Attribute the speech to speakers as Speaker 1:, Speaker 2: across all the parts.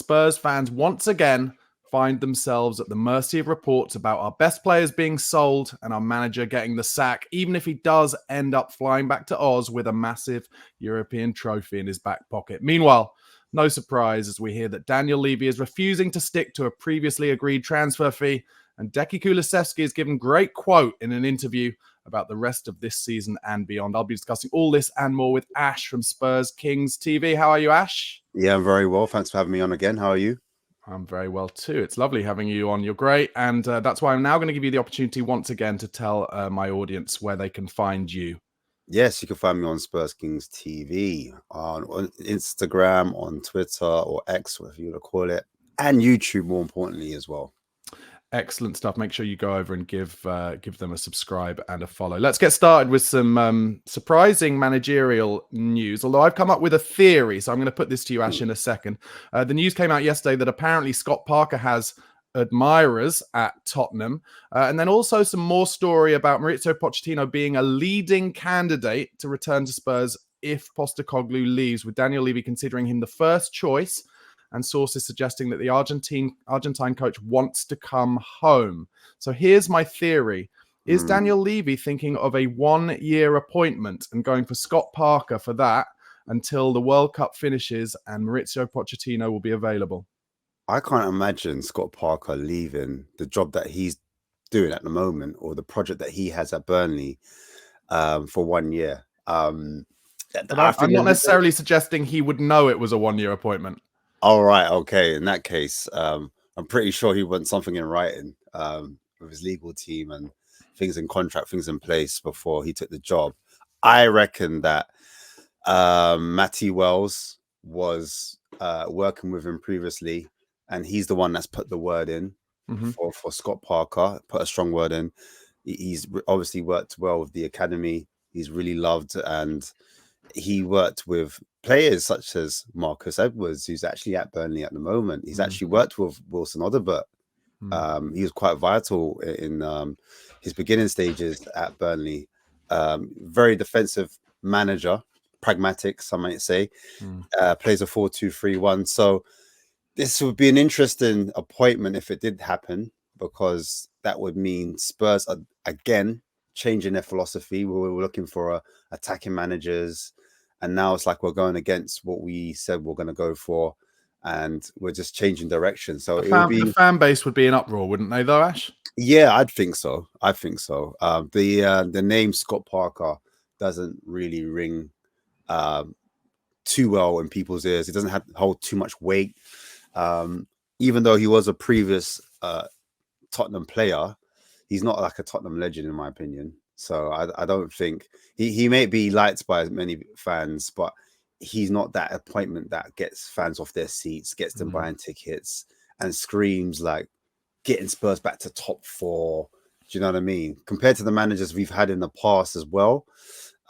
Speaker 1: Spurs fans once again find themselves at the mercy of reports about our best players being sold and our manager getting the sack, even if he does end up flying back to Oz with a massive European trophy in his back pocket. Meanwhile, no surprise as we hear that Daniel Levy is refusing to stick to a previously agreed transfer fee, and Decky Kulusevski is given great quote in an interview about the rest of this season and beyond. I'll be discussing all this and more with Ash from Spurs Kings TV. How are you, Ash?
Speaker 2: Yeah, I'm very well. Thanks for having me on again. How are you?
Speaker 1: I'm very well too. It's lovely having you on. You're great. And that's why I'm now going to give you the opportunity once again to tell my audience where they can find you.
Speaker 2: Yes, you can find me on Spurs Kings TV, on Instagram, on Twitter or X, whatever you want to call it, and YouTube, more importantly, as well.
Speaker 1: Excellent stuff. Make sure you go over and give them a subscribe and a follow. Let's get started with some surprising managerial news. Although I've come up with a theory, so I'm going to put this to you, Ash, in a second. The news came out yesterday that apparently Scott Parker has admirers at Tottenham, and then also some more story about Maurizio Pochettino being a leading candidate to return to Spurs if Postecoglou leaves, with Daniel Levy considering him the first choice, and sources suggesting that the Argentine coach wants to come home. So here's my theory. Is Daniel Levy thinking of a 1-year appointment and going for Scott Parker for that until the World Cup finishes and Maurizio Pochettino will be available?
Speaker 2: I can't imagine Scott Parker leaving the job that he's doing at the moment or the project that he has at Burnley for 1 year.
Speaker 1: I'm not necessarily suggesting he would know it was a 1-year appointment.
Speaker 2: All right. Okay. In that case, I'm pretty sure he wants something in writing with his legal team and things in contract, things in place before he took the job. I reckon that Matty Wells was working with him previously, and he's the one that's put the word in for Scott Parker, put a strong word in. He's obviously worked well with the academy. He's really loved, and he worked with players such as Marcus Edwards, who's actually at Burnley at the moment. He's actually worked with Wilson Odobert. He was quite vital in his beginning stages at Burnley. Very defensive manager, pragmatic, some might say. Plays a 4-2-3-1. So this would be an interesting appointment if it did happen, because that would mean Spurs are again changing their philosophy. We were looking for attacking managers, and now it's like we're going against what we said we're going to go for, and we're just changing direction. So
Speaker 1: the fan base would be in uproar, wouldn't they, though, Ash?
Speaker 2: Yeah, I'd think so. I think so. The name Scott Parker doesn't really ring too well in people's ears. It doesn't hold too much weight. Even though he was a previous Tottenham player, he's not like a Tottenham legend, in my opinion. So I don't think he may be liked by many fans, but he's not that appointment that gets fans off their seats, gets them buying tickets, and screams like getting Spurs back to top 4. Do you know what I mean? Compared to the managers we've had in the past as well.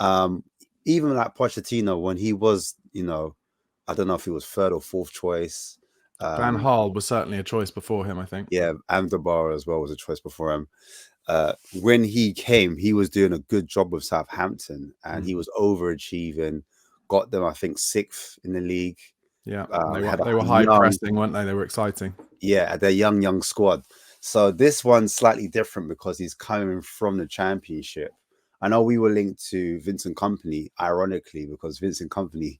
Speaker 2: Even like Pochettino, when he was, I don't know if he was 3rd or 4th choice.
Speaker 1: Van Gaal was certainly a choice before him, I think.
Speaker 2: Yeah, Amdabar as well was a choice before him. When he came, he was doing a good job with Southampton, and he was overachieving. Got them, I think, 6th in the league.
Speaker 1: Yeah, they were high pressing, weren't they? They were exciting.
Speaker 2: Yeah, their young squad. So this one's slightly different because he's coming from the Championship. I know we were linked to Vincent Kompany, ironically, because Vincent Kompany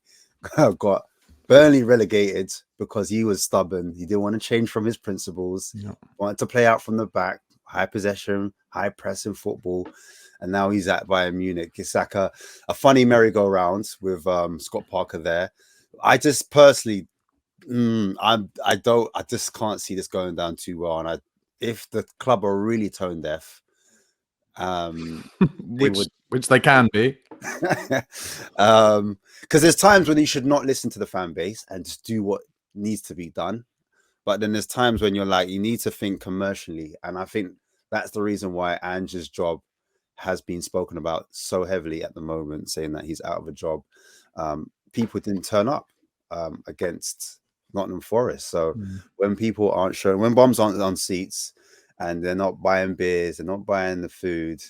Speaker 2: got Burnley relegated because he was stubborn. He didn't want to change from his principles. Wanted to play out from the back, high possession, high pressing football. And now he's at Bayern Munich. It's like a funny merry-go-round with Scott Parker there. I just personally, I just can't see this going down too well. And if the club are really tone deaf,
Speaker 1: which they can be,
Speaker 2: because there's times when you should not listen to the fan base and just do what needs to be done. But then there's times when you're like, you need to think commercially. And I think that's the reason why Ange's job has been spoken about so heavily at the moment, saying that he's out of a job. People didn't turn up against Nottingham Forest. So when people aren't showing, when bombs aren't on seats and they're not buying beers, they're not buying the food,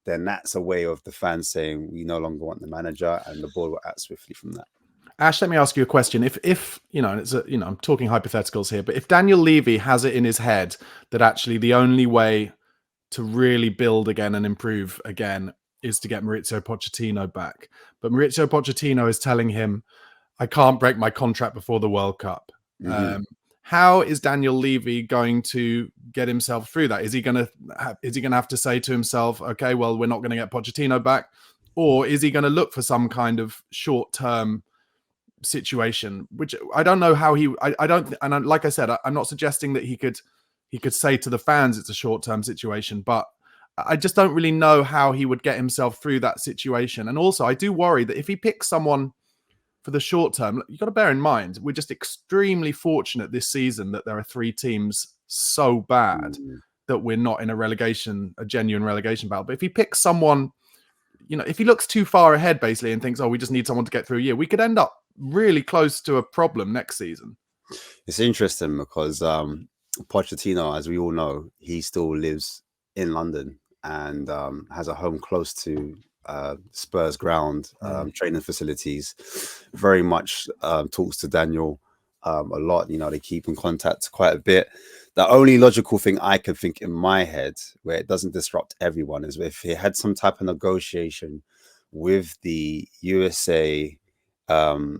Speaker 2: then that's a way of the fans saying we no longer want the manager, and the ball will act swiftly from that.
Speaker 1: Ash, let me ask you a question. If you know, and it's a, you know, I'm talking hypotheticals here, but if Daniel Levy has it in his head that actually the only way to really build again and improve again is to get Maurizio Pochettino back, but Maurizio Pochettino is telling him, "I can't break my contract before the World Cup."
Speaker 2: Mhm.
Speaker 1: How is Daniel Levy going to get himself through that? Is he going to have to say to himself, "Okay, well, we're not going to get Pochettino back," or is he going to look for some kind of short-term situation, which I don't know how I don't, and like I said, I'm not suggesting that he could say to the fans it's a short-term situation, but I just don't really know how he would get himself through that situation. And also I do worry that if he picks someone for the short term, you've got to bear in mind we're just extremely fortunate this season that there are 3 teams so bad
Speaker 2: Mm.
Speaker 1: that we're not in a genuine relegation battle. But if he picks someone, you know, if he looks too far ahead basically and thinks, oh, we just need someone to get through a year, we could end up really close to a problem next season.
Speaker 2: It's interesting because Pochettino, as we all know, he still lives in London and has a home close to Spurs ground, training facilities. Very much talks to Daniel a lot. You know, they keep in contact quite a bit. The only logical thing I can think in my head where it doesn't disrupt everyone is if he had some type of negotiation with the USA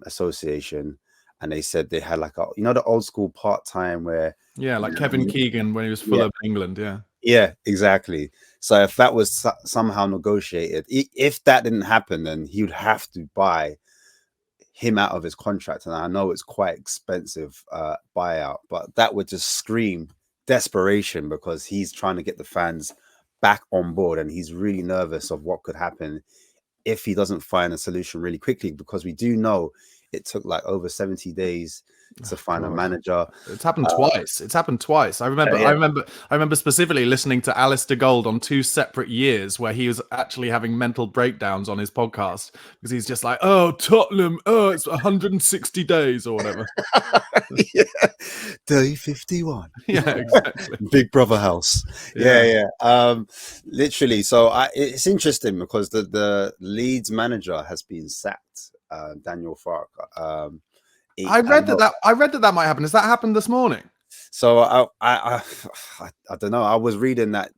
Speaker 2: association, and they said they had like a, you know, the old school part-time where
Speaker 1: Yeah, like Kevin Keegan when he was
Speaker 2: yeah,
Speaker 1: Fulham England. Yeah.
Speaker 2: yeah, exactly. So if that was somehow negotiated, if that didn't happen, then he would have to buy him out of his contract. And I know it's quite expensive buyout, but that would just scream desperation because he's trying to get the fans back on board, and he's really nervous of what could happen if he doesn't find a solution really quickly, because we do know it took like over 70 days to find a manager.
Speaker 1: It's happened twice. It's happened twice. I remember.
Speaker 2: Yeah.
Speaker 1: I remember specifically listening to Alistair Gold on 2 separate years where he was actually having mental breakdowns on his podcast because he's just like, "Oh, Tottenham, oh, it's 160 days or whatever."
Speaker 2: Yeah. Day 51.
Speaker 1: Yeah, exactly.
Speaker 2: Big Brother house. Yeah. Literally. So it's interesting because the Leeds manager has been sacked, Daniel Farke.
Speaker 1: I read that might happen. Has that happened this morning?
Speaker 2: So I don't know. I was reading that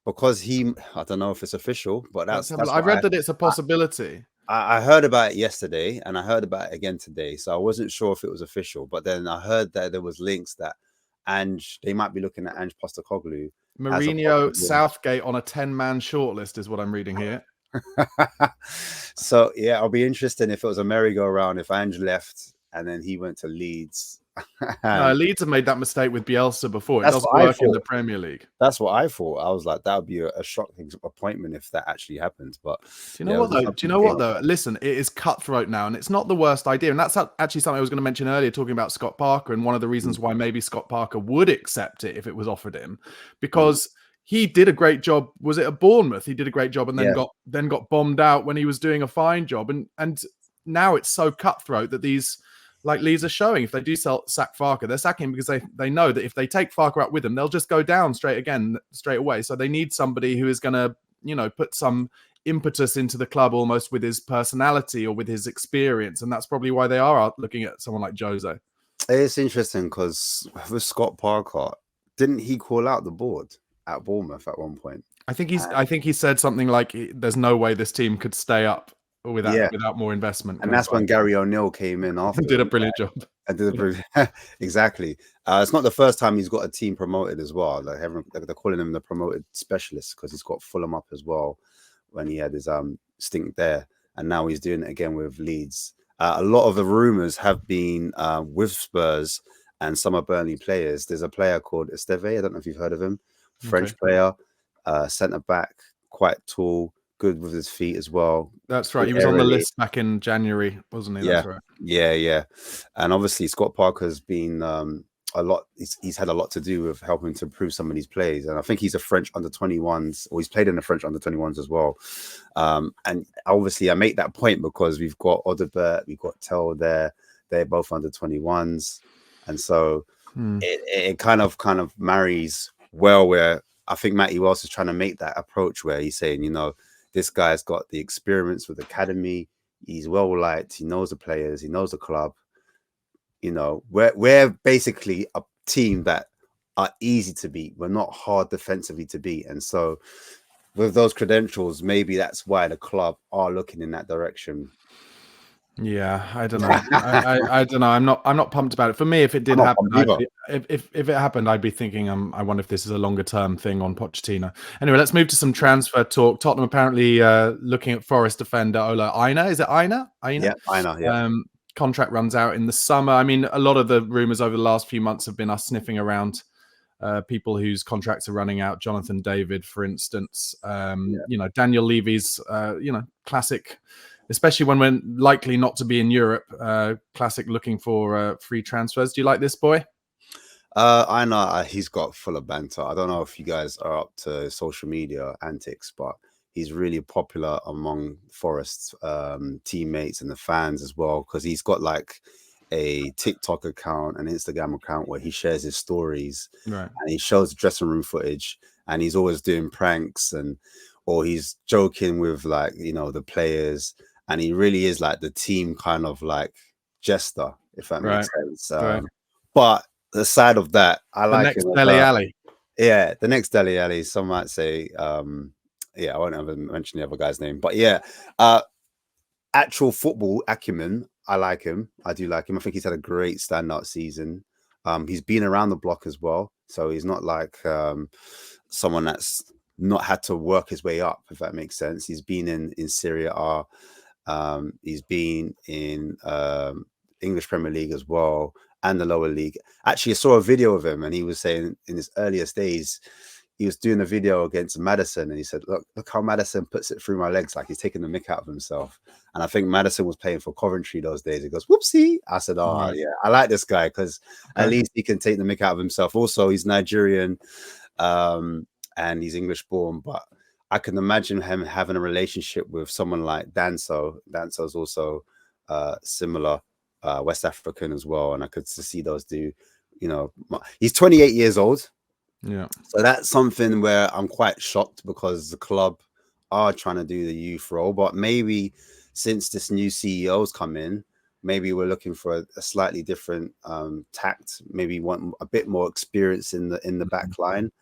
Speaker 2: because I don't know if it's official, but
Speaker 1: I read that it's a possibility.
Speaker 2: I heard about it yesterday, and I heard about it again today. So I wasn't sure if it was official, but then I heard that there was links that they might be looking at Ange Postecoglou.
Speaker 1: Mourinho, Southgate on a 10-man shortlist is what I'm reading here.
Speaker 2: So yeah, I'll be interested if it was a merry-go-round, if Ange left and then he went to Leeds.
Speaker 1: No, Leeds have made that mistake with Bielsa before. It doesn't work in the Premier League.
Speaker 2: That's what I thought. I was like, that would be a shocking appointment if that actually happens. But
Speaker 1: do you know what though? Do you know what though? Listen, it is cutthroat now, and it's not the worst idea. And that's actually something I was going to mention earlier, talking about Scott Parker, and one of the reasons why maybe Scott Parker would accept it if it was offered him, because he did a great job. Was it at Bournemouth? He did a great job, and then got bombed out when he was doing a fine job. And now it's so cutthroat that these, like, Leeds are showing, if they do sack Farker, they're sacking him because they know that if they take Farker out with them, they'll just go down straight away. So they need somebody who is going to, you know, put some impetus into the club almost with his personality or with his experience. And that's probably why they are looking at someone like Jose.
Speaker 2: It's interesting because with Scott Parker, didn't he call out the board at Bournemouth at one point?
Speaker 1: I think he said something like, "There's no way this team could stay up without more investment."
Speaker 2: And that's when Gary O'Neill came in after.
Speaker 1: Did a brilliant job.
Speaker 2: Exactly. It's not the first time he's got a team promoted as well. Like they're calling him the promoted specialist because he's got Fulham up as well when he had his stint there, and now he's doing it again with Leeds. A lot of the rumors have been with Spurs and some of Burnley players. There's a player called Esteve. I don't know if you've heard of him. French player, centre back, quite tall, good with his feet as well.
Speaker 1: That's right. He was on the list back in January, wasn't he?
Speaker 2: Yeah.
Speaker 1: That's right.
Speaker 2: Yeah. And obviously Scott Parker's been a lot. He's had a lot to do with helping to improve some of these plays. And I think he's a French under-21s, or he's played in the French under-21s as well. And obviously I make that point because we've got Odebert, we've got Tell there. They're both under-21s. And so it kind of marries well, where I think Matty Wells is trying to make that approach where he's saying, you know, this guy's got the experience with academy. He's well liked. He knows the players. He knows the club. You know, we're basically a team that are easy to beat. We're not hard defensively to beat, and so with those credentials, maybe that's why the club are looking in that direction.
Speaker 1: Yeah, I don't know. I don't know. I'm not pumped about it. For me, if it did
Speaker 2: I'm not
Speaker 1: happen,
Speaker 2: pumped either.
Speaker 1: if it happened, I'd be thinking, I wonder if this is a longer term thing on Pochettino. Anyway, let's move to some transfer talk. Tottenham apparently looking at Forest defender Ola Aina. Is it Aina?
Speaker 2: Yeah, I know. Yeah,
Speaker 1: Contract runs out in the summer. I mean, a lot of the rumors over the last few months have been us sniffing around people whose contracts are running out. Jonathan David, for instance. You know, Daniel Levy's, you know, classic, especially when we're likely not to be in Europe. Classic looking for free transfers. Do you like this boy?
Speaker 2: I know he's got full of banter. I don't know if you guys are up to social media antics, but he's really popular among Forest's teammates and the fans as well, because he's got like a TikTok account, an Instagram account where he shares his stories,
Speaker 1: Right.
Speaker 2: and he shows dressing room footage, and he's always doing pranks or he's joking with, like, you know, the players, and he really is like the team kind of like jester, if that makes sense.
Speaker 1: Right.
Speaker 2: But the side of that, I
Speaker 1: The
Speaker 2: like
Speaker 1: next
Speaker 2: him.
Speaker 1: Dele Alli.
Speaker 2: Yeah, the next Dele Alli. Some might say, yeah, I won't ever mention the other guy's name, but yeah, actual football acumen, I like him. I do like him. I think he's had a great standout season. He's been around the block as well, so he's not like someone that's not had to work his way up, if that makes sense. He's been in Serie A. He's been in English Premier League as well, and the lower league. Actually, I saw a video of him, and he was saying in his earliest days, he was doing a video against Madison, and he said, look how Madison puts it through my legs, like he's taking the mick out of himself. And I think Madison was playing for Coventry those days. He goes, whoopsie. I said, oh,
Speaker 1: Right.
Speaker 2: yeah, I like this guy, because
Speaker 1: Okay.
Speaker 2: at least he can take the mick out of himself. Also, he's Nigerian, and he's English born, but I can imagine him having a relationship with someone like Danso. Danso's also similar, West African as well, and I could see those do, you know, he's 28 years old.
Speaker 1: Yeah.
Speaker 2: So that's something where I'm quite shocked, because the club are trying to do the youth role, but maybe since this new CEO's come in, maybe we're looking for a slightly different tact. Maybe want a bit more experience in the back line,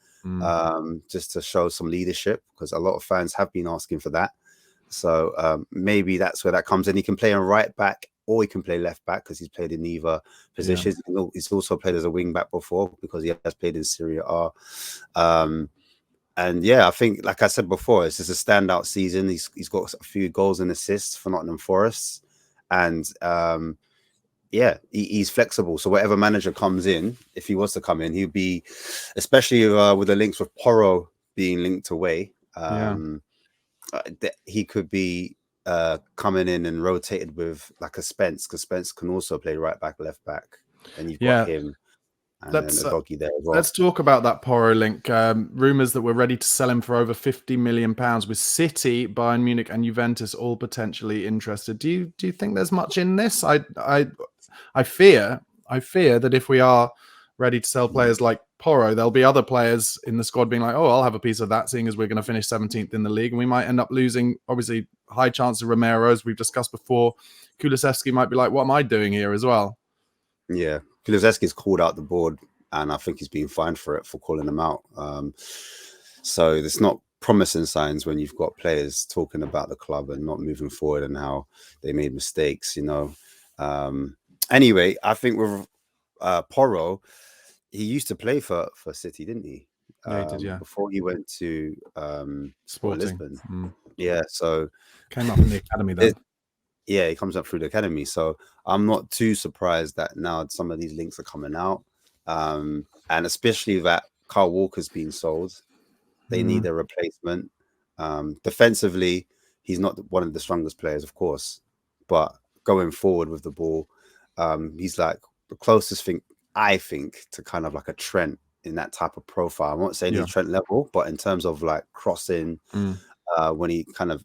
Speaker 2: just to show some leadership, because a lot of fans have been asking for that. So maybe that's where that comes in. He can play on right back, or he can play left back, because he's played in either positions. Yeah. He's also played as a wing back before, because he has played in Serie A. And yeah, I think, like I said before, it's just a standout season. He's got a few goals and assists for Nottingham Forest, and yeah, he's flexible. So whatever manager comes in, if he was to come in, he'd be, especially with the links with Porro being linked away. He could be coming in and rotated with like a Spence, because Spence can also play right back, left back, and you've got him and then a doggy there as well.
Speaker 1: Let's talk about that Porro link. Rumors that we're ready to sell him for over £50 million, with City, Bayern Munich, and Juventus all potentially interested. Do you think there's much in this? I fear that if we are ready to sell players like Porro, there'll be other players in the squad being like, oh, I'll have a piece of that, seeing as we're going to finish 17th in the league. And we might end up losing, obviously, high chance of Romero, as we've discussed before. Kulusevski might be like, what am I doing here as well?
Speaker 2: Yeah, Kulusevski's called out the board, and I think he's been fined for it, for calling them out. So it's not promising signs when you've got players talking about the club and not moving forward, and how they made mistakes, you know. Anyway, I think with Porro, he used to play for City, didn't he?
Speaker 1: Yeah, he did, yeah.
Speaker 2: Before he went to
Speaker 1: Sporting.
Speaker 2: Lisbon. Yeah, so
Speaker 1: came up in the academy then.
Speaker 2: Yeah, he comes up through the academy. So I'm not too surprised that now some of these links are coming out. And especially that Kyle Walker's being sold. They need a replacement. Defensively, he's not one of the strongest players, of course. But going forward with the ball, he's like the closest thing, I think, to kind of like a Trent in that type of profile. I'm not saying he's Trent level, but in terms of like crossing, when he kind of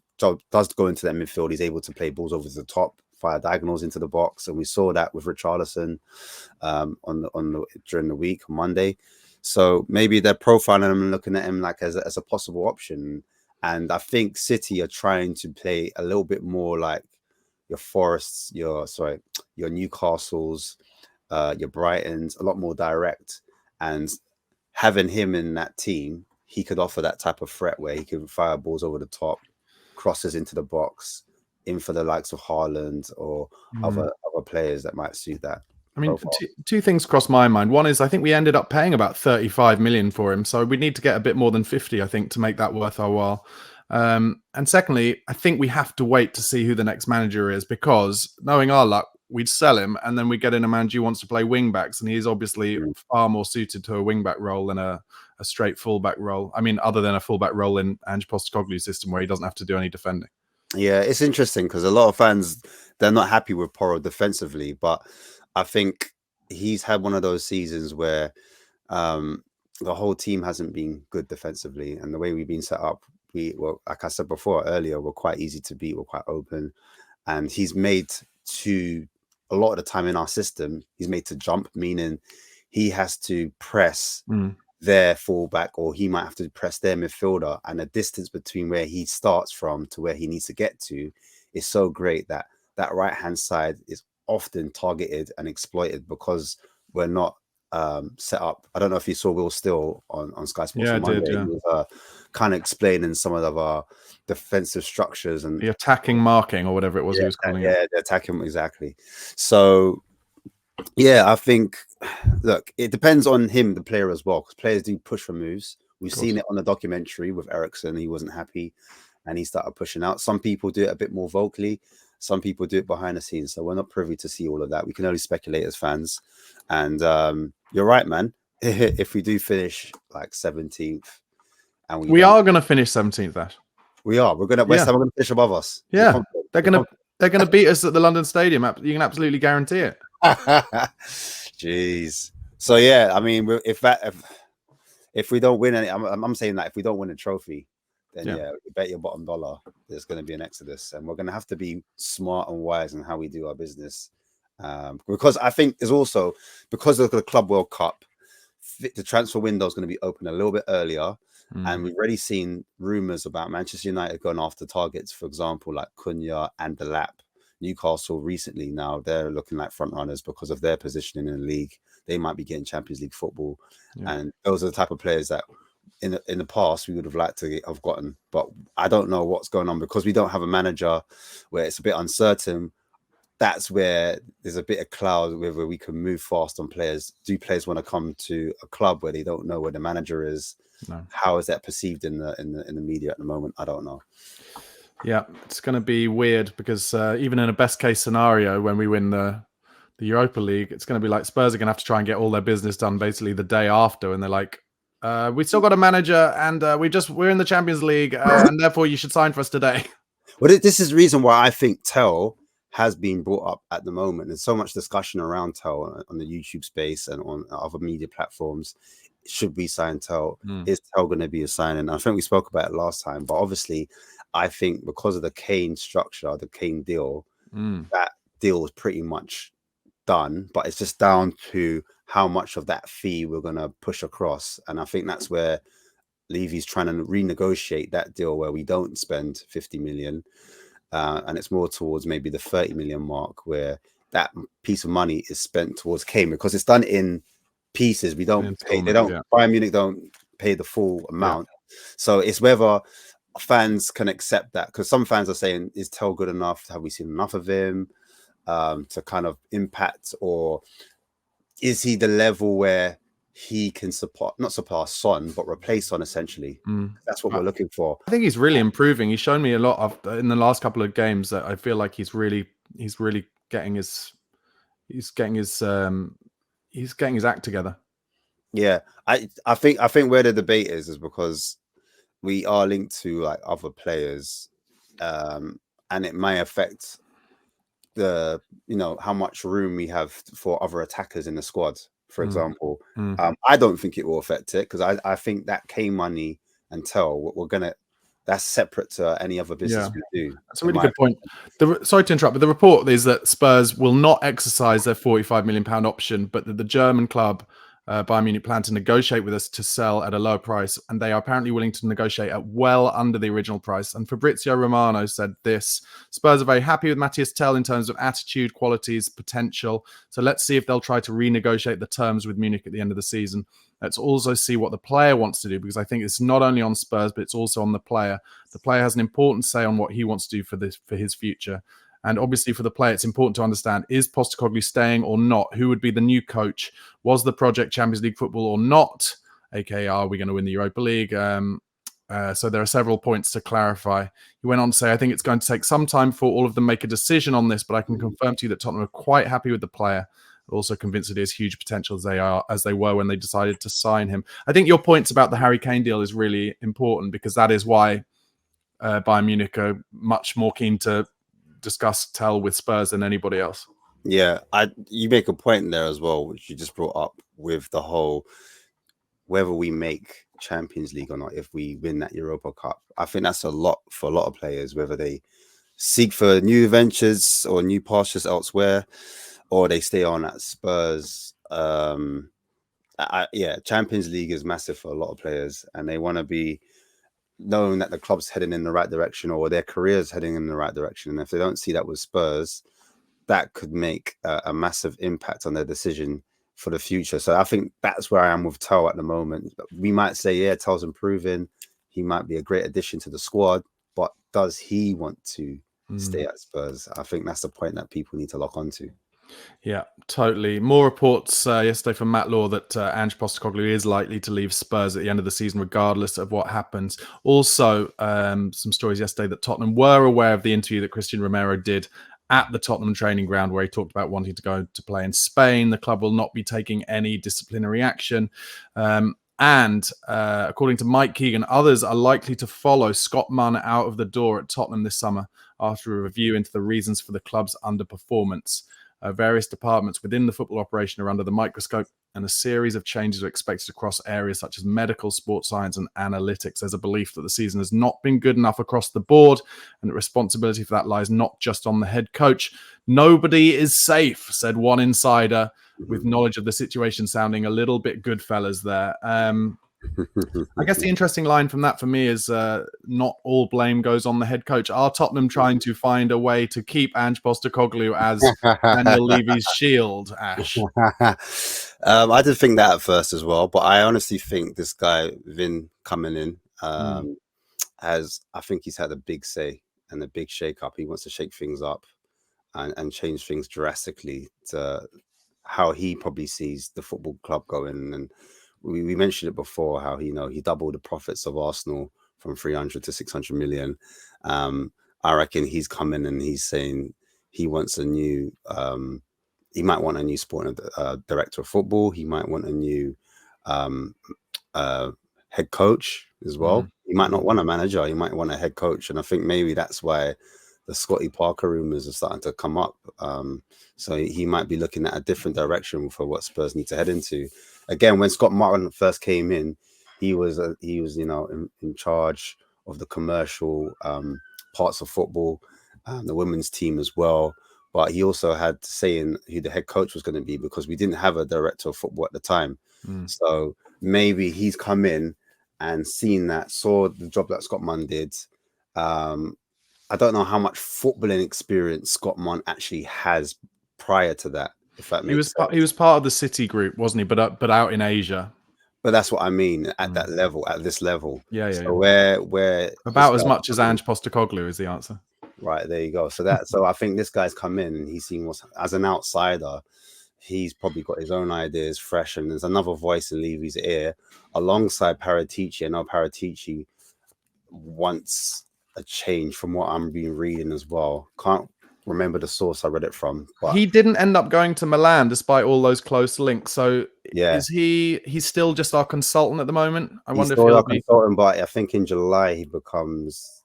Speaker 2: does go into that midfield, he's able to play balls over the top, fire diagonals into the box, and we saw that with Richarlison during the week on Monday. So maybe they're profiling him and looking at him like as a possible option. And I think City are trying to play a little bit more like, your Forests, your Newcastles, your Brightons, a lot more direct. And having him in that team, he could offer that type of threat where he can fire balls over the top, crosses into the box, in for the likes of Haaland or other players that might suit that.
Speaker 1: I mean, two things cross my mind. One is I think we ended up paying about 35 million for him, so we need to get a bit more than 50, I think, to make that worth our while. And secondly, I think we have to wait to see who the next manager is, because knowing our luck, we'd sell him and then we get in a manager who wants to play wing backs, and he's obviously far more suited to a wing back role than a straight fullback role. I mean, other than a fullback role in Ange Postecoglou's system where he doesn't have to do any defending.
Speaker 2: Yeah, it's interesting because a lot of fans, they're not happy with Porro defensively, but I think he's had one of those seasons where the whole team hasn't been good defensively, and the way we've been set up, like I said before earlier, we're quite easy to beat, we're quite open, and he's made to a lot of the time in our system, he's made to jump, meaning he has to press their fullback, or he might have to press their midfielder, and the distance between where he starts from to where he needs to get to is so great that that right hand side is often targeted and exploited because we're not set up. I don't know if you saw Will Still on Sky Sports on Monday. He was kind of explaining some of our defensive structures and
Speaker 1: the attacking marking or whatever it was he was calling it.
Speaker 2: Yeah, the attacking, exactly. So yeah, I think, look, it depends on him, the player, as well, because players do push for moves. We've seen it on the documentary with Ericsson. He wasn't happy and he started pushing out. Some people do it a bit more vocally. Some people do it behind the scenes. So we're not privy to see all of that. We can only speculate as fans. And you're right, man. If we do finish like 17th, and we
Speaker 1: are going to finish 17th, Ash.
Speaker 2: We are. We're going to West Ham. We're going to finish above us.
Speaker 1: Yeah, they're going to beat us at the London Stadium. You can absolutely guarantee it.
Speaker 2: Jeez. So yeah, I mean, if we don't win any, I'm saying that if we don't win a trophy, then you bet your bottom dollar there's going to be an exodus, and we're going to have to be smart and wise in how we do our business. Because I think there's also, because of the Club World Cup, the transfer window is going to be open a little bit earlier. And we've already seen rumours about Manchester United going after targets, for example, like Cunha and Delap. Newcastle recently, now they're looking like front runners because of their positioning in the league. They might be getting Champions League football. And those are the type of players that in the past we would have liked to have gotten. But I don't know what's going on because we don't have a manager where it's a bit uncertain. That's where there's a bit of cloud whether we can move fast on players. Do players want to come to a club where they don't know where the manager is? No. How is that perceived in the media at the moment? I don't know.
Speaker 1: Yeah, it's going to be weird because even in a best case scenario, when we win the Europa League, it's going to be like Spurs are going to have to try and get all their business done basically the day after, and they're like, we still got a manager, and we're in the Champions League, and therefore you should sign for us today.
Speaker 2: Well, this is the reason why I think Tel has been brought up at the moment. There's so much discussion around Tel on the YouTube space and on other media platforms. Should we sign Tel? Is Tel going to be a signing? I think we spoke about it last time, but obviously, I think because of the Kane structure, the Kane deal, that deal is pretty much done, but it's just down to how much of that fee we're going to push across. And I think that's where Levy's trying to renegotiate that deal where we don't spend 50 million. And it's more towards maybe the 30 million mark where that piece of money is spent towards Kane, because it's done in pieces. We don't pay, Bayern Munich don't pay the full amount. So it's whether fans can accept that, because some fans are saying, is Tel good enough? Have we seen enough of him to kind of impact, or is he the level where he can not surpass Son, but replace Son essentially? That's what we're looking for.
Speaker 1: I think he's really improving. He's shown me a lot of in the last couple of games that I feel like he's really getting his act together.
Speaker 2: Yeah, I think where the debate is because we are linked to like other players, and it may affect the how much room we have for other attackers in the squad, for example. I don't think it will affect it, because I think that Kane money and Tel, that's separate to any other business we do.
Speaker 1: That's a really good point. Sorry to interrupt, but the report is that Spurs will not exercise their £45 million option, but that the German club Bayern Munich plan to negotiate with us to sell at a lower price, and they are apparently willing to negotiate at well under the original price. And Fabrizio Romano said this: Spurs are very happy with Matthias Tell in terms of attitude, qualities, potential. So let's see if they'll try to renegotiate the terms with Munich at the end of the season. Let's also see what the player wants to do, because I think it's not only on Spurs, but it's also on the player. The player has an important say on what he wants to do for his future. And obviously for the player, it's important to understand, is Postecoglou staying or not? Who would be the new coach? Was the project Champions League football or not? AKA, are we going to win the Europa League? So there are several points to clarify. He went on to say, I think it's going to take some time for all of them make a decision on this, but I can confirm to you that Tottenham are quite happy with the player. Also convinced that he has huge potential as they were when they decided to sign him. I think your points about the Harry Kane deal is really important, because that is why Bayern Munich are much more keen to discuss Tell with Spurs than anybody else.
Speaker 2: Yeah, you make a point there as well, which you just brought up with the whole whether we make Champions League or not, if we win that Europa Cup. I think that's a lot for a lot of players, whether they seek for new ventures or new pastures elsewhere, or they stay on at Spurs. Yeah, Champions League is massive for a lot of players, and they want to be knowing that the club's heading in the right direction, or their career's heading in the right direction. And if they don't see that with Spurs, that could make a massive impact on their decision for the future. So I think that's where I am with Tell at the moment. We might say, yeah, Tell's improving. He might be a great addition to the squad, but does he want to stay at Spurs? I think that's the point that people need to lock onto.
Speaker 1: Yeah, totally. More reports yesterday from Matt Law that Ange Postecoglou is likely to leave Spurs at the end of the season, regardless of what happens. Also, some stories yesterday that Tottenham were aware of the interview that Christian Romero did at the Tottenham training ground, where he talked about wanting to go to play in Spain. The club will not be taking any disciplinary action. And according to Mike Keegan, others are likely to follow Scott Munn out of the door at Tottenham this summer after a review into the reasons for the club's underperformance. Various departments within the football operation are under the microscope, and a series of changes are expected across areas such as medical, sports science, and analytics. There's a belief that the season has not been good enough across the board, and the responsibility for that lies not just on the head coach. Nobody is safe, said one insider, with knowledge of the situation sounding a little bit Goodfellas there. I guess the interesting line from that for me is not all blame goes on the head coach. Are Tottenham trying to find a way to keep Ange Postecoglou as Daniel Levy's shield, Ash?
Speaker 2: I did think that at first as well, but I honestly think this guy, Vin, coming in, I think he's had a big say and a big shake-up. He wants to shake things up and change things drastically to how he probably sees the football club going. And we mentioned it before, how he doubled the profits of Arsenal from 300 to 600 million. I reckon he's coming and he's saying he wants a new. He might want a new sporting director of football. He might want a new head coach as well. He might not want a manager. He might want a head coach, and I think maybe that's why the Scotty Parker rumors are starting to come up. So he might be looking at a different direction for what Spurs need to head into. Again, when Scott Martin first came in, he was in charge of the commercial parts of football, the women's team as well. But he also had to say in who the head coach was going to be, because we didn't have a director of football at the time. So maybe he's come in and saw the job that Scott Munn did. I don't know how much footballing experience Scott Munn actually has prior to that, if that makes sense.
Speaker 1: He was part of the City group, wasn't he? But out in Asia.
Speaker 2: But that's what I mean, at that level, at this level.
Speaker 1: Yeah.
Speaker 2: Where
Speaker 1: about as much as Ange Postecoglou is the answer.
Speaker 2: Right, there you go. So I think this guy's come in and he's seen as an outsider, he's probably got his own ideas fresh, and there's another voice in Levy's ear alongside Paratici. I know Paratici wants a change from what I'm being reading as well. Can't remember the source I read it from, but
Speaker 1: he didn't end up going to Milan despite all those close links. So
Speaker 2: yeah,
Speaker 1: he's still just our consultant at the moment? I wonder if
Speaker 2: he'll
Speaker 1: he'll
Speaker 2: be consultant, but I think in July he becomes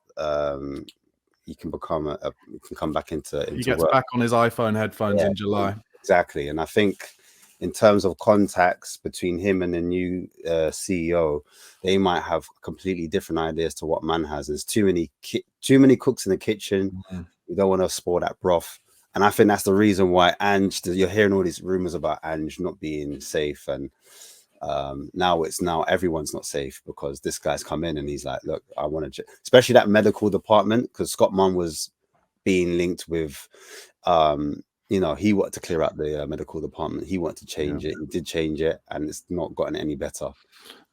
Speaker 2: he can become he can come back into
Speaker 1: he gets
Speaker 2: work.
Speaker 1: Back on his iPhone headphones in July.
Speaker 2: Exactly. And I think in terms of contacts between him and the new CEO, they might have completely different ideas to what Man has. There's too many cooks in the kitchen. We don't want to spoil that broth. And I think that's the reason why you're hearing all these rumors about Ange not being safe. And now everyone's not safe because this guy's come in and he's like, look, I want to, especially that medical department, because Scott Munn was being linked with, he wanted to clear out the medical department. He wanted to change it. He did change it, and it's not gotten any better.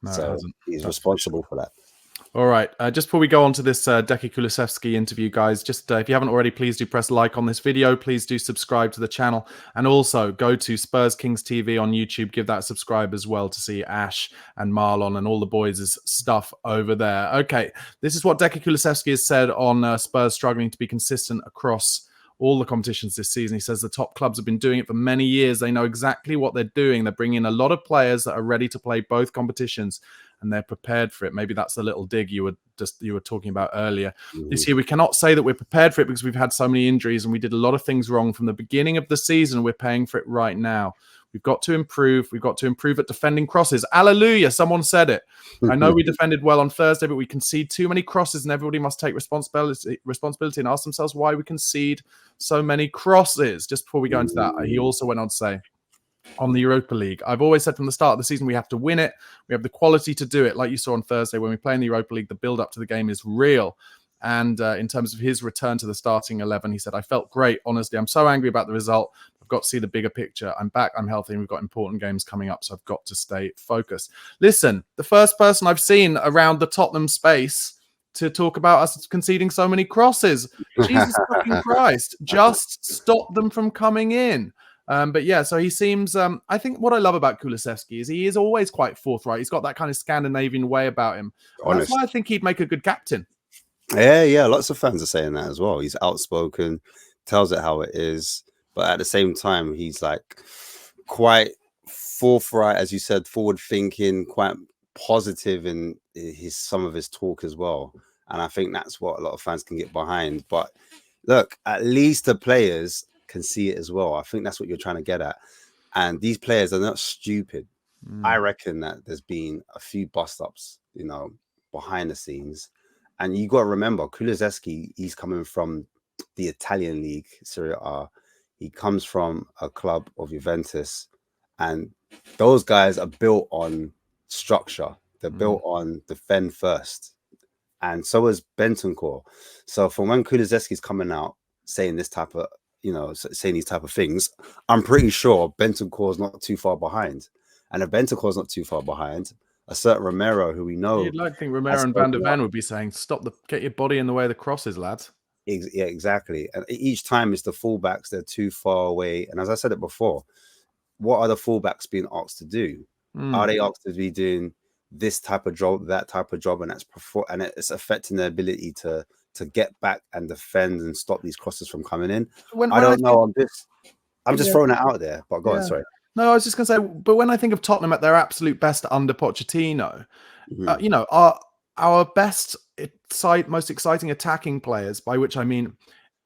Speaker 1: No,
Speaker 2: so
Speaker 1: it hasn't.
Speaker 2: He's
Speaker 1: That's
Speaker 2: responsible for that.
Speaker 1: All right. Just before we go on to this Decky Kulusevski interview, guys, just if you haven't already, please do press like on this video. Please do subscribe to the channel. And also go to Spurs Kings TV on YouTube. Give that a subscribe as well to see Ash and Marlon and all the boys' stuff over there. Okay. This is what Decky Kulusevski has said on Spurs struggling to be consistent across all the competitions this season. He says the top clubs have been doing it for many years. They know exactly what they're doing. They're bringing in a lot of players that are ready to play both competitions, and they're prepared for it. Maybe that's the little dig you were talking about earlier. This year, we cannot say that we're prepared for it because we've had so many injuries and we did a lot of things wrong from the beginning of the season. We're paying for it right now. We've got to improve. We've got to improve at defending crosses. Hallelujah. Someone said it. I know we defended well on Thursday, but we concede too many crosses and everybody must take responsibility and ask themselves why we concede so many crosses. Just before we go into that, he also went on to say, on the Europa League, I've always said from the start of the season, we have to win it. We have the quality to do it. Like you saw on Thursday, when we play in the Europa League, the build-up to the game is real. And in terms of his return to the starting 11, he said, I felt great. Honestly, I'm so angry about the result. I've got to see the bigger picture. I'm back. I'm healthy. And we've got important games coming up. So I've got to stay focused. Listen, the first person I've seen around the Tottenham space to talk about us conceding so many crosses. Jesus fucking Christ. Just stop them from coming in. But yeah, so he seems, I think what I love about Kulusevski is he is always quite forthright. He's got that kind of Scandinavian way about him. That's why I think he'd make a good captain.
Speaker 2: Yeah. Lots of fans are saying that as well. He's outspoken, tells it how it is. But at the same time, he's like quite forthright, as you said, forward thinking, quite positive in some of his talk as well. And I think that's what a lot of fans can get behind. But look, at least the players can see it as well. I think that's what you're trying to get at. And these players are not stupid. I reckon that there's been a few bust-ups, behind the scenes. And you got to remember, Kulusevski, he's coming from the Italian league, Serie A. He comes from a club of Juventus. And those guys are built on structure. They're built on defend first. And so is Bentancur. So from when Kulusevski's coming out saying this type of, saying these type of things, I'm pretty sure Bentancur is not too far behind. And if Bentancur is not too far behind, a certain Romero, who we know,
Speaker 1: you'd like to think Romero and Van der Ven would be saying, get your body in the way of the crosses, lads.
Speaker 2: Yeah, exactly. And each time it's the fullbacks, they're too far away. And as I said it before, what are the fullbacks being asked to do? Are they asked to be doing this type of job, that type of job, and it's affecting their ability to get back and defend and stop these crosses from coming in? I don't know. I'm just throwing it out there. But go on, sorry.
Speaker 1: No, I was just going to say, but when I think of Tottenham at their absolute best under Pochettino, our best, most exciting attacking players, by which I mean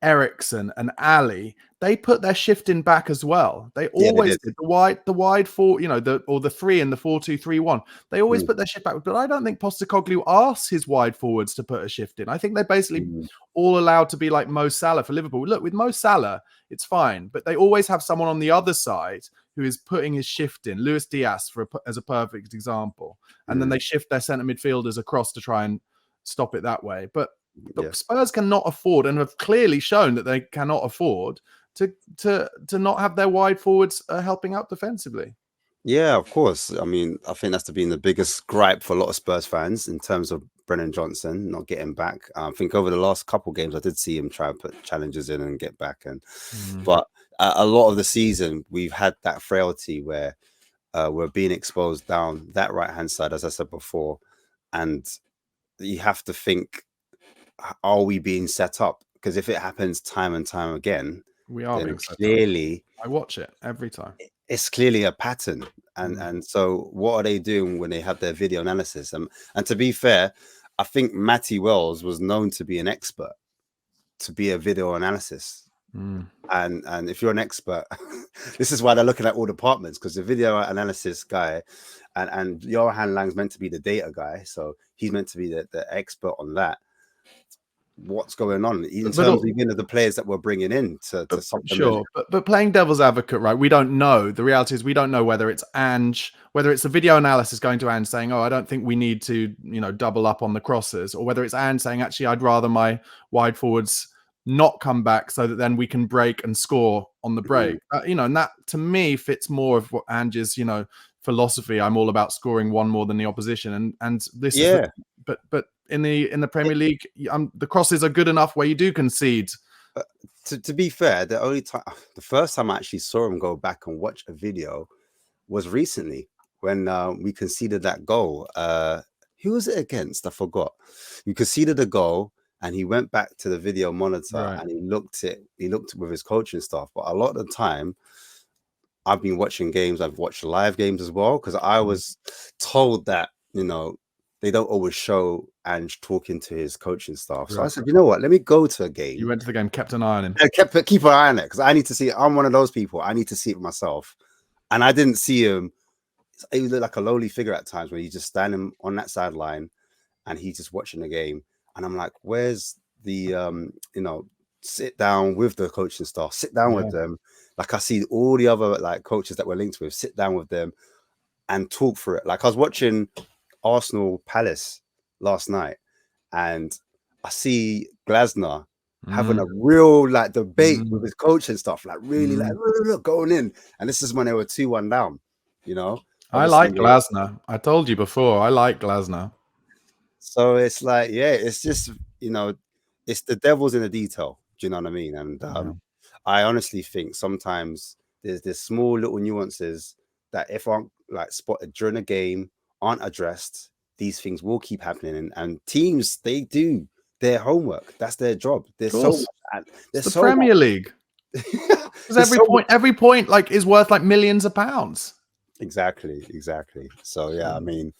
Speaker 1: Eriksen and Ali, they put their shifting back as well. They always did the wide four, the three in the 4-2-3-1. They always put their shift back. But I don't think Postecoglou asks his wide forwards to put a shift in. I think they're basically all allowed to be like Mo Salah for Liverpool. Look, with Mo Salah, it's fine, but they always have someone on the other side who is putting his shift in. Luis Diaz as a perfect example, and then they shift their centre midfielders across to try and stop it that way. But Spurs cannot afford, and have clearly shown that they cannot afford to not have their wide forwards helping out defensively.
Speaker 2: Yeah, of course. I mean, I think that's been the biggest gripe for a lot of Spurs fans in terms of Brennan Johnson not getting back. I think over the last couple of games, I did see him try and put challenges in and get back. But a lot of the season, we've had that frailty where we're being exposed down that right-hand side, as I said before. And you have to think, are we being set up? Because if it happens time and time again,
Speaker 1: we are being set
Speaker 2: clearly
Speaker 1: up. I watch it every time.
Speaker 2: It's clearly a pattern. And so what are they doing when they have their video analysis? And to be fair, I think Matty Wells was known to be an expert, to be a video analysis. And if you're an expert, this is why they're looking at all departments, because the video analysis guy and Johan Lang's meant to be the data guy. So he's meant to be the expert on that. what's going on in terms of even of the players that we're bringing in to supplement.
Speaker 1: Sure, but playing devil's advocate, right? We don't know. The reality is we don't know whether it's Ange, whether it's a video analysis going to Ange saying, "Oh, I don't think we need to, double up on the crosses," or whether it's Ange saying, "Actually, I'd rather my wide forwards not come back so that then we can break and score on the break." And that to me fits more of what Ange's, philosophy. I'm all about scoring one more than the opposition, and this is. But in the Premier League, the crosses are good enough where you do concede.
Speaker 2: To be fair, the first time I actually saw him go back and watch a video was recently when we conceded that goal. Who was it against? I forgot. We conceded a goal, and he went back to the video monitor and he looked with his coaching staff. But a lot of the time, I've been watching games. I've watched live games as well because I was told that they don't always show Ange talking to his coaching staff. So I said, you know what? Let me go to a game.
Speaker 1: You went to the game, kept an eye on him.
Speaker 2: Keep an eye on it because I need to see it. I'm one of those people. I need to see it myself. And I didn't see him. He looked like a lowly figure at times when he's just standing on that sideline and he's just watching the game. And I'm like, where's the, sit down with the coaching staff, sit down with them. Like I see all the other coaches that we're linked with, sit down with them and talk through it. Like I was watching Arsenal Palace last night and I see Glasner having a real debate with his coach and stuff, really going in. And this is when they were 2-1 down,
Speaker 1: I like Glasner. I told you before, I like Glasner.
Speaker 2: So it's it's just, it's the devil's in the detail. Do you know what I mean? And I honestly think sometimes there's small little nuances that if aren't spotted during a game, aren't addressed, these things will keep happening. And teams, they do their homework. That's their job. There's so much.
Speaker 1: It's the Premier League. Because every point is worth millions of pounds.
Speaker 2: Exactly. So I mean,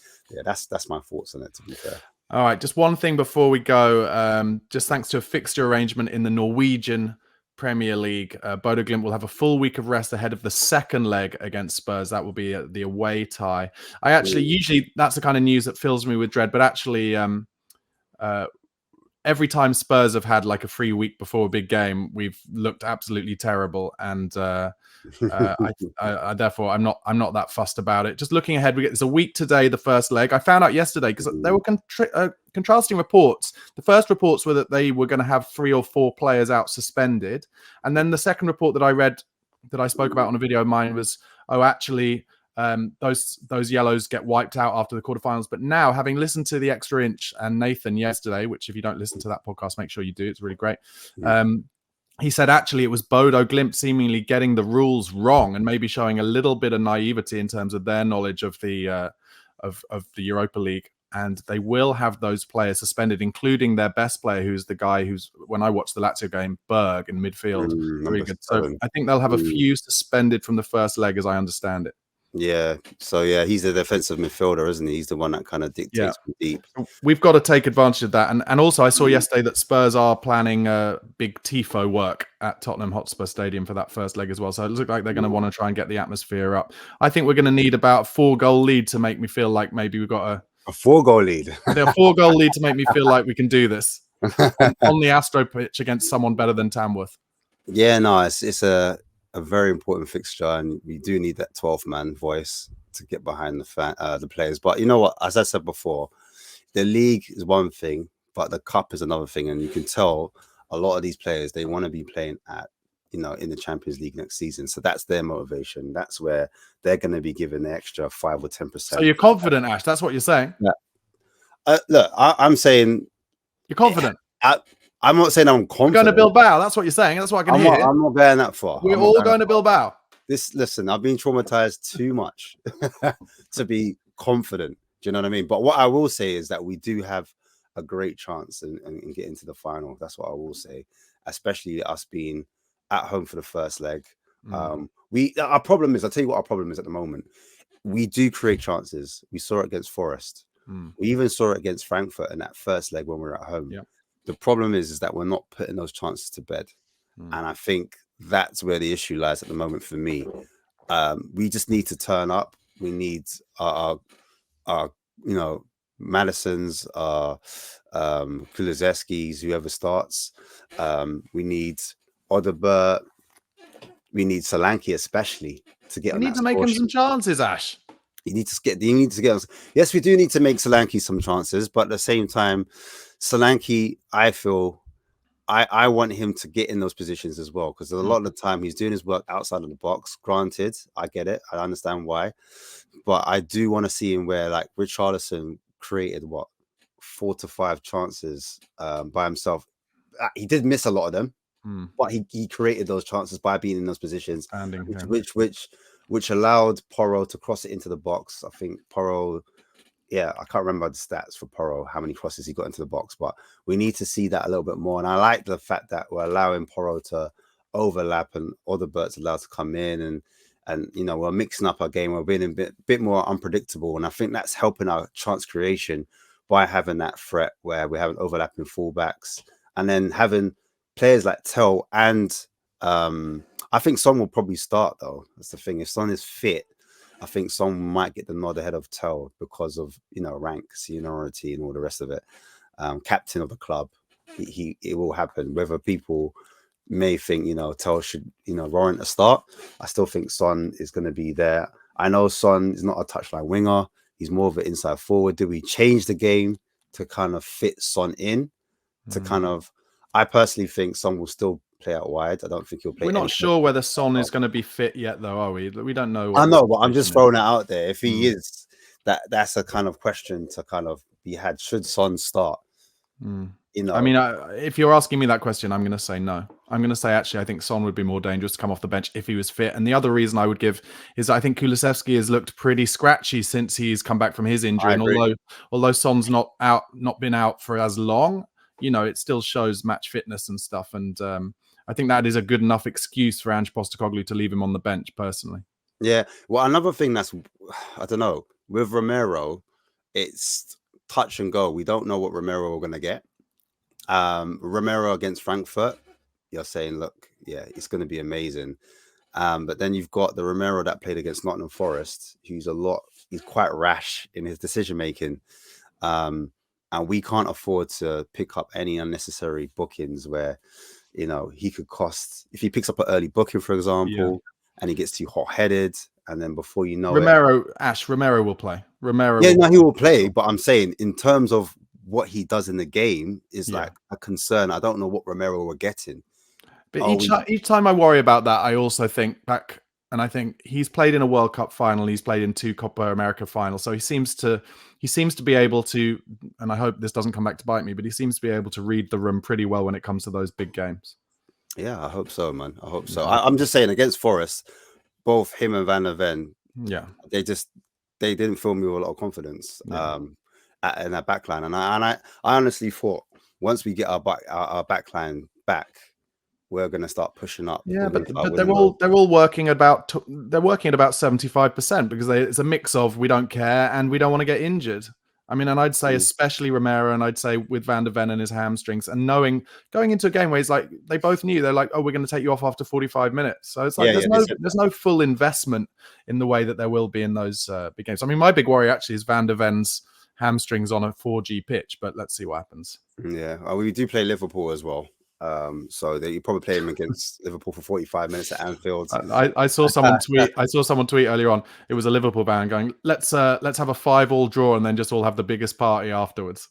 Speaker 2: that's my thoughts on it, to be fair.
Speaker 1: All right, just one thing before we go. Just thanks to a fixture arrangement in the Norwegian Premier League, Bodo Glimt will have a full week of rest ahead of the second leg against Spurs. That will be the away tie. I actually usually that's the kind of news that fills me with dread, but actually, every time Spurs have had a free week before a big game, we've looked absolutely terrible, and I therefore I'm not that fussed about it. Just looking ahead, there's a week today, the first leg. I found out yesterday because there were contrasting reports. The first reports were that they were going to have 3 or 4 players out suspended, and then the second report that I read, that I spoke about on a video of mine, was actually those yellows get wiped out after the quarterfinals. But now, having listened to the Extra Inch and Nathan yesterday, which if you don't listen to that podcast, make sure you do. It's really great. He said actually it was Bodo Glimt seemingly getting the rules wrong and maybe showing a little bit of naivety in terms of their knowledge of the Europa League. And they will have those players suspended, including their best player, who's the guy who's, when I watched the Lazio game, Berg in midfield. Very good. So I think they'll have a few suspended from the first leg, as I understand it.
Speaker 2: Yeah. So he's the defensive midfielder, isn't he? He's the one that kind of dictates from deep.
Speaker 1: We've got to take advantage of that. And also I saw yesterday that Spurs are planning a big tifo work at Tottenham Hotspur Stadium for that first leg as well. So it looks like they're going to want to try and get the atmosphere up. I think we're going to need about a 4-goal lead to make me feel like maybe we've got a
Speaker 2: 4-goal lead.
Speaker 1: A 4-goal lead to make me feel like we can do this on the Astro pitch against someone better than Tamworth.
Speaker 2: Yeah, no, it's a very important fixture, and we do need that 12-man voice to get behind the players. But you know what? As I said before, the league is one thing, but the cup is another thing, and you can tell a lot of these players, they want to be playing at in the Champions League next season. So that's their motivation. That's where they're going to be given the extra 5 or 10%.
Speaker 1: So you're confident, Ash? That's what you're saying?
Speaker 2: Yeah. Look, I'm saying
Speaker 1: you're confident.
Speaker 2: I'm not saying I'm confident.
Speaker 1: We're going to Bilbao. That's what you're saying. That's what I can hear.
Speaker 2: I'm not going that far.
Speaker 1: We're all going to Bilbao.
Speaker 2: Listen, I've been traumatized too much to be confident. Do you know what I mean? But what I will say is that we do have a great chance in getting to the final. That's what I will say, especially us being at home for the first leg. Our problem is, I'll tell you what our problem is at the moment. We do create chances. We saw it against Forest. We even saw it against Frankfurt in that first leg when we were at home.
Speaker 1: Yeah.
Speaker 2: The problem is that we're not putting those chances to bed. And I think that's where the issue lies at the moment for me. We just need to turn up. We need our Madison's, Kulusevski's, whoever starts. We need Odobert. We need Solanke especially to get
Speaker 1: We
Speaker 2: on
Speaker 1: need
Speaker 2: that
Speaker 1: to make
Speaker 2: score
Speaker 1: him
Speaker 2: sheet.
Speaker 1: some chances, Ash.
Speaker 2: You need to get. Yes, we do need to make Solanke some chances, but at the same time, Solanke, I feel, I want him to get in those positions as well, because a lot of the time he's doing his work outside of the box. Granted, I get it, I understand why, but I do want to see him where, like, Richarlison created 4 to 5 chances by himself. He did miss a lot of them, but he created those chances by being in those positions, which allowed Porro to cross it into the box. I think Porro, I can't remember the stats for Porro, how many crosses he got into the box, but we need to see that a little bit more. And I like the fact that we're allowing Porro to overlap and Odebert's allowed to come in, and we're mixing up our game. We're being a bit more unpredictable, and I think that's helping our chance creation by having that threat where we're having overlapping fullbacks, and then having players like Tel and I think Son will probably start, though. That's the thing. If Son is fit, I think Son might get the nod ahead of Tel because of rank, seniority, and all the rest of it. Captain of the club, it will happen. Whether people may think Tel should warrant a start, I still think Son is going to be there. I know Son is not a touchline winger; he's more of an inside forward. Do we change the game to kind of fit Son in? To kind of, I personally think Son will still play out wide. I don't think he'll play.
Speaker 1: We're not sure whether Son is going to be fit yet, though, are we? We don't know.
Speaker 2: I know, but I'm just throwing it out there. If he is, that's a kind of question to kind of be had. Should Son start?
Speaker 1: I mean, if you're asking me that question, I'm going to say no. I'm going to say, actually, I think Son would be more dangerous to come off the bench if he was fit. And the other reason I would give is I think Kulusevski has looked pretty scratchy since he's come back from his injury. And although Son's not been out for as long, it still shows match fitness and stuff. And I think that is a good enough excuse for Ange Postecoglou to leave him on the bench, personally.
Speaker 2: Yeah. Well, another thing that's, I don't know, with Romero, it's touch and go. We don't know what Romero we're going to get. Romero against Frankfurt, you're saying, look, yeah, it's going to be amazing. But then you've got the Romero that played against Nottingham Forest, he's quite rash in his decision making. And we can't afford to pick up any unnecessary bookings where, he could cost, if he picks up an early booking, for example, and he gets too hot-headed, and then before you know
Speaker 1: Romero will play.
Speaker 2: He will play, but I'm saying in terms of what he does in the game is like a concern. I don't know what Romero we're getting.
Speaker 1: But each time I worry about that, I also think back, and I think he's played in a World Cup final, he's played in 2 Copa America finals, so he seems to be able to, and I hope this doesn't come back to bite me, but he seems to be able to read the room pretty well when it comes to those big games.
Speaker 2: Yeah, I hope so, man. I hope so. I'm just saying, against Forest, both him and Van der Ven, they didn't fill me with a lot of confidence in that backline, and I honestly thought once we get our backline back, we're going to start pushing up.
Speaker 1: Yeah, but they're all working about 75% because it's a mix of we don't care and we don't want to get injured. I mean, and I'd say especially Romero, and I'd say with Van der Ven and his hamstrings, and going into a game where he's like, they both knew, they're like, oh, we're going to take you off after 45 minutes. So it's like there's no full investment in the way that there will be in those big games. I mean, my big worry actually is Van der Ven's hamstrings on a 4G pitch, but let's see what happens.
Speaker 2: Yeah, we do play Liverpool as well. So that you probably play him against Liverpool for 45 minutes at Anfield.
Speaker 1: I saw someone tweet. I saw someone tweet earlier on. It was a Liverpool fan going, "Let's have a 5-5 draw and then just all have the biggest party afterwards."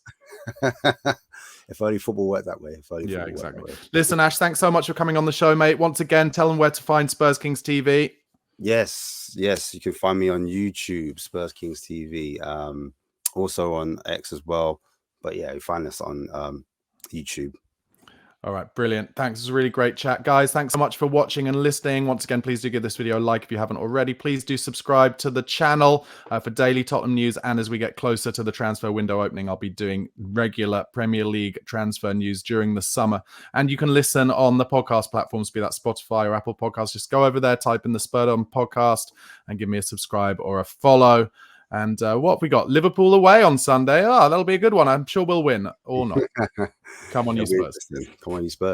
Speaker 2: If only football worked that way.
Speaker 1: Yeah, exactly. Listen, Ash, thanks so much for coming on the show, mate. Once again, tell them where to find Spurs Kings TV.
Speaker 2: Yes, you can find me on YouTube, Spurs Kings TV. Also on X as well. But yeah, you find us on YouTube.
Speaker 1: All right, brilliant. Thanks. It was a really great chat, guys. Thanks so much for watching and listening. Once again, please do give this video a like if you haven't already. Please do subscribe to the channel for daily Tottenham news. And as we get closer to the transfer window opening, I'll be doing regular Premier League transfer news during the summer. And you can listen on the podcast platforms, be that Spotify or Apple Podcasts. Just go over there, type in the Spurred On podcast and give me a subscribe or a follow. And what have we got? Liverpool away on Sunday. Oh, that'll be a good one. I'm sure we'll win or not. Come on, you Spurs.
Speaker 2: Come on, you Spurs.